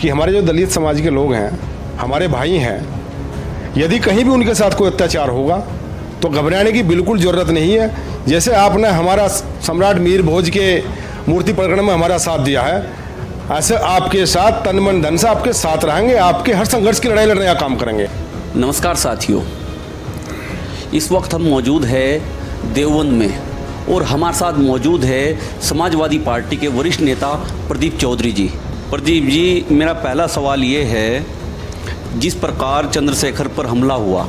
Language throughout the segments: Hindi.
कि हमारे जो दलित समाज के लोग हैं, हमारे भाई हैं, यदि कहीं भी उनके साथ कोई अत्याचार होगा तो घबराने की बिल्कुल ज़रूरत नहीं है। जैसे आपने हमारा सम्राट मीर भोज के मूर्ति प्रकरण में हमारा साथ दिया है, ऐसे आपके साथ तन मन धन से आपके साथ रहेंगे, आपके हर संघर्ष की लड़ाई लड़ने का काम करेंगे। नमस्कार साथियों, इस वक्त हम मौजूद है देवबंद में और हमारे साथ मौजूद है समाजवादी पार्टी के वरिष्ठ नेता प्रदीप चौधरी जी। प्रदीप जी, मेरा पहला सवाल ये है, जिस प्रकार चंद्रशेखर पर हमला हुआ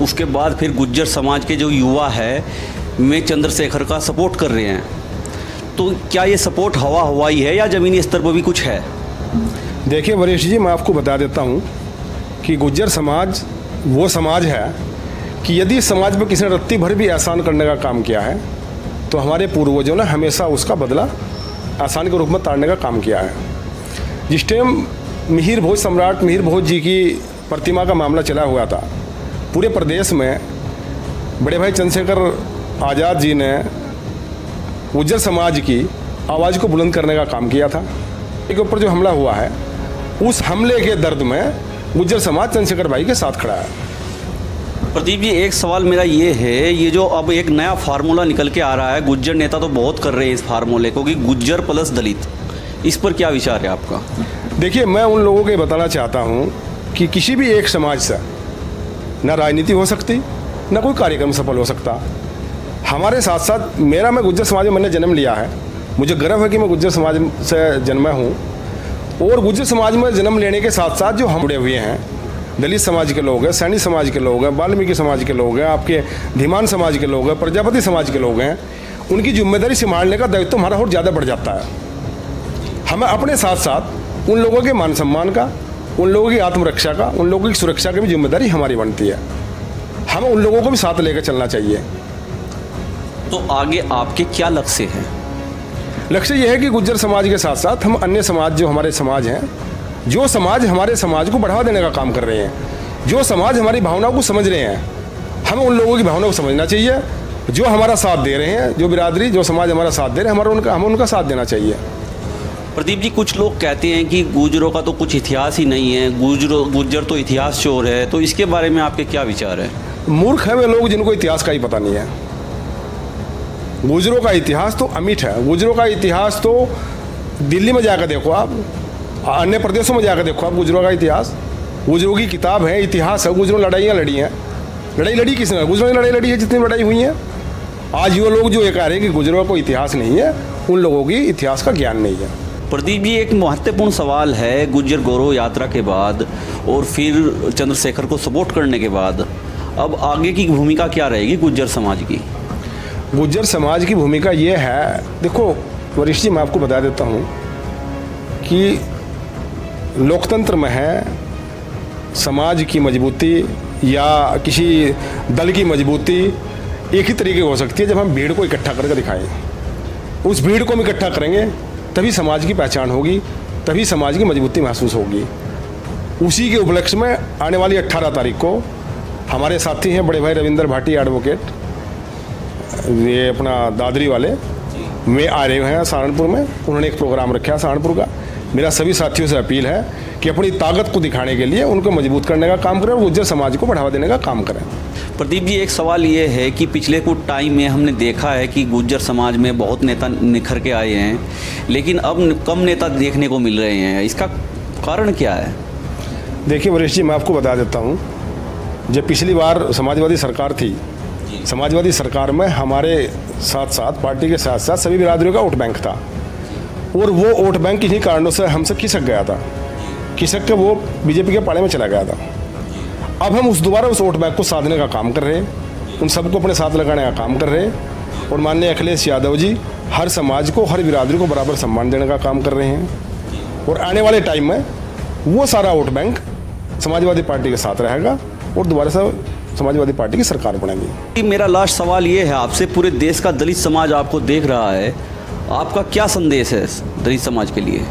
उसके बाद फिर गुज्जर समाज के जो युवा है वे चंद्रशेखर का सपोर्ट कर रहे हैं, तो क्या ये सपोर्ट हवा हवाई है या ज़मीनी स्तर पर भी कुछ है? देखिए वरिष्ठ जी, मैं आपको बता देता हूँ कि गुज्जर समाज वो समाज है कि यदि समाज पर किसी ने रत्ती भर भी एहसान करने का काम किया है तो हमारे पूर्वजों ने हमेशा उसका बदला एहसान के रूप में ताड़ने का काम किया है। जिस टाइम मिहिर भोज, सम्राट मिहिर भोज जी की प्रतिमा का मामला चला हुआ था, पूरे प्रदेश में बड़े भाई चंद्रशेखर आज़ाद जी ने गुज्जर समाज की आवाज़ को बुलंद करने का काम किया था। के ऊपर जो हमला हुआ है, उस हमले के दर्द में गुज्जर समाज चंद्रशेखर भाई के साथ खड़ा है। प्रदीप जी, एक सवाल मेरा ये है, ये जो अब एक नया फार्मूला निकल के आ रहा है, गुज्जर नेता तो बहुत कर रहे हैं इस फार्मूले को कि गुज्जर प्लस दलित, इस पर क्या विचार है आपका? देखिए, मैं उन लोगों को बताना चाहता हूँ कि किसी भी एक समाज से न राजनीति हो सकती, न कोई कार्यक्रम सफल हो सकता। हमारे साथ साथ मैं गुज्जर समाज में मैंने जन्म लिया है, मुझे गर्व है कि मैं गुज्जर समाज से जन्मा हूँ। और गुज्जर समाज में जन्म लेने के साथ साथ जो हम जुड़े हुए हैं, दलित समाज के लोग हैं, सैनी समाज के लोग हैं, वाल्मीकि समाज के लोग हैं, आपके धीमान समाज के लोग हैं, प्रजापति समाज के लोग हैं, उनकी जिम्मेदारी संभालने का दायित्व हमारा और ज़्यादा बढ़ जाता है। हमें अपने साथ साथ उन लोगों के मान सम्मान का, उन लोगों की आत्मरक्षा का, उन लोगों की सुरक्षा की भी जिम्मेदारी हमारी बनती है। हमें उन लोगों को भी साथ लेकर चलना चाहिए। तो आगे आपके क्या लक्ष्य हैं? लक्ष्य यह है कि गुज्जर समाज के साथ साथ हम अन्य समाज, जो हमारे समाज हैं, जो समाज हमारे समाज को बढ़ावा देने का काम कर रहे हैं, जो समाज हमारी भावनाओं को समझ रहे हैं, हमें उन लोगों की भावनाओं को समझना चाहिए। जो हमारा साथ दे रहे हैं, जो बिरादरी, जो समाज हमारा साथ दे रहे हैं, हमें उनका साथ देना चाहिए। प्रदीप जी, कुछ लोग कहते हैं कि गुज्जरों का तो कुछ इतिहास ही नहीं है, गुज्जर तो इतिहास चोर है, तो इसके बारे में आपके क्या विचार है? मूर्ख है वे लोग जिनको इतिहास का ही पता नहीं है। गुज्जरों का इतिहास तो अमिट है। गुज्जरों का इतिहास तो दिल्ली में जाकर देखो आप, अन्य प्रदेशों में जाकर देखो आप गुज्जरों का इतिहास। गुज्जरों की किताब है, इतिहास है। गुज्जरों लड़ाइयाँ लड़ी हैं। लड़ाई लड़ी किसने? गुज्जरों ने लड़ाई लड़ी है जितनी लड़ाई हुई है। आज वो लोग जो ये कह रहे हैं कि गुज्जरों का कोई इतिहास नहीं है, उन लोगों की इतिहास का ज्ञान नहीं है। प्रदीप जी, एक महत्वपूर्ण सवाल है, गुज्जर गौरव यात्रा के बाद और फिर चंद्रशेखर को सपोर्ट करने के बाद अब आगे की भूमिका क्या रहेगी गुज्जर समाज की? गुज्जर समाज की भूमिका ये है, देखो वरिष्ठ जी, मैं आपको बता देता हूँ कि लोकतंत्र में है समाज की मजबूती या किसी दल की मजबूती एक ही तरीके हो सकती है जब हम भीड़ को इकट्ठा करके दिखाएं। उस भीड़ को हम इकट्ठा करेंगे तभी समाज की पहचान होगी, तभी समाज की मजबूती महसूस होगी। उसी के उपलक्ष्य में आने वाली 18 तारीख को हमारे साथी हैं बड़े भाई रविंदर भाटी एडवोकेट, ये अपना दादरी वाले, वे आ रहे हैं सहारनपुर में। उन्होंने एक प्रोग्राम रखा है सहारनपुर का। मेरा सभी साथियों से अपील है कि अपनी ताकत को दिखाने के लिए उनको मजबूत करने का काम करें और गुज्जर समाज को बढ़ावा देने का काम करें। प्रदीप जी, एक सवाल ये है कि पिछले कुछ टाइम में हमने देखा है कि गुज्जर समाज में बहुत नेता निखर के आए हैं, लेकिन अब कम नेता देखने को मिल रहे हैं, इसका कारण क्या है? देखिए वरिष्ठ जी, मैं आपको बता देता हूँ, जब पिछली बार समाजवादी सरकार थी, समाजवादी सरकार में हमारे साथ साथ, पार्टी के साथ साथ सभी बिरादरियों का वोट बैंक था और वो वोट बैंक किन्हीं कारणों से हमसे खिसक गया था। खिसक के वो बीजेपी के पाले में चला गया था। अब हम दोबारा उस वोट बैंक को साधने का काम कर रहे हैं, उन सबको अपने साथ लगाने का काम कर रहे हैं और माननीय अखिलेश यादव जी हर समाज को, हर बिरादरी को बराबर सम्मान देने का काम कर रहे हैं। और आने वाले टाइम में वो सारा वोट बैंक समाजवादी पार्टी के साथ रहेगा और दोबारा से समाजवादी पार्टी की सरकार बनेगी। मेरा लास्ट सवाल ये है आपसे, पूरे देश का दलित समाज आपको देख रहा है, आपका क्या संदेश है दलित समाज के लिए?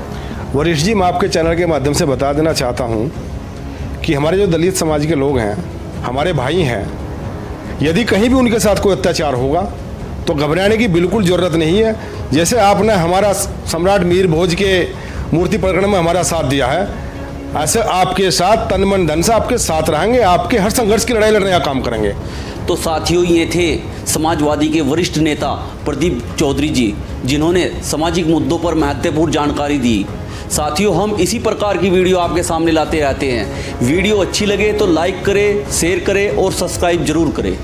वरिष्ठ जी, मैं आपके चैनल के माध्यम से बता देना चाहता हूँ कि हमारे जो दलित समाज के लोग हैं, हमारे भाई हैं, यदि कहीं भी उनके साथ कोई अत्याचार होगा तो घबराने की बिल्कुल ज़रूरत नहीं है। जैसे आपने हमारा सम्राट मीर भोज के मूर्ति प्रकरण में हमारा साथ दिया है, ऐसे आपके साथ तन मन धन से आपके साथ रहेंगे, आपके हर संघर्ष की लड़ाई लड़ने का काम करेंगे। तो साथियों, ये थे समाजवादी के वरिष्ठ नेता प्रदीप चौधरी जी, जिन्होंने सामाजिक मुद्दों पर महत्वपूर्ण जानकारी दी। साथियों, हम इसी प्रकार की वीडियो आपके सामने लाते रहते हैं। वीडियो अच्छी लगे तो लाइक करें, शेयर करें और सब्सक्राइब जरूर करें।